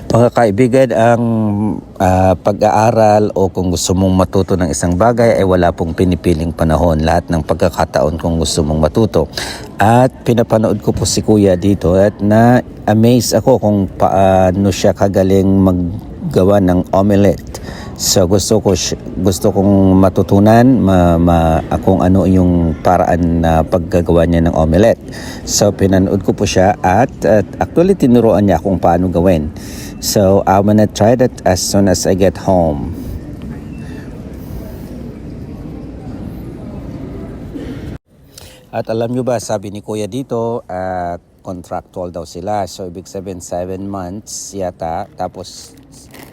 Mga kaibigan, ang pag-aaral o kung gusto mong matuto ng isang bagay ay wala pong pinipiling panahon. Lahat ng pagkakataon kung gusto mong matuto. At pinapanood ko po si Kuya dito at na-amaze ako kung paano siya kagaling maggawa ng omelette. So gusto kong matutunan kung ano yung paraan na paggagawa niya ng omelette. So pinanood ko po siya at actually tinuruan niya kung paano gawin. So I'm gonna try that as soon as I get home. At alam nyo ba, sabi ni Kuya dito, contractual daw sila. So ibig sabihin 7 months yata, tapos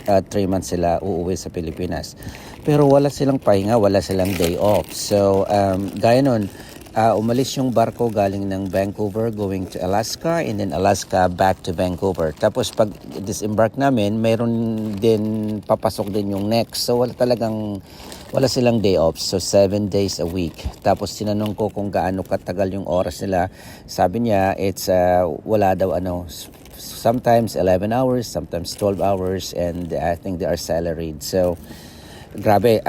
3 months sila uuwi sa Pilipinas. Pero wala silang pahinga, wala silang day off. So gaya nun, umalis yung barko galing ng Vancouver going to Alaska, and then Alaska back to Vancouver. Tapos pag disembark namin, mayroon din papasok din yung next. So wala silang day off. So 7 days a week. Tapos tinanong ko kung gaano katagal yung oras nila. Sabi niya it's wala daw sometimes 11 hours, sometimes 12 hours, and I think they are salaried. So grabe,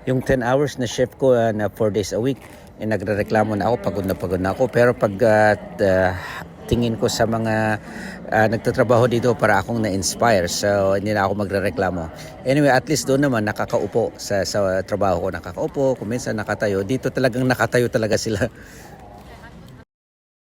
yung 10 hours na shift ko na 4 days a week, nagrereklamo na ako, pagod na ako. Pero pag tingin ko sa mga nagtatrabaho dito, para akong na-inspire. So hindi na ako magrereklamo. Anyway, at least doon naman nakakaupo sa trabaho ko, nakakaupo, kung minsan nakatayo. Dito talagang nakatayo talaga sila.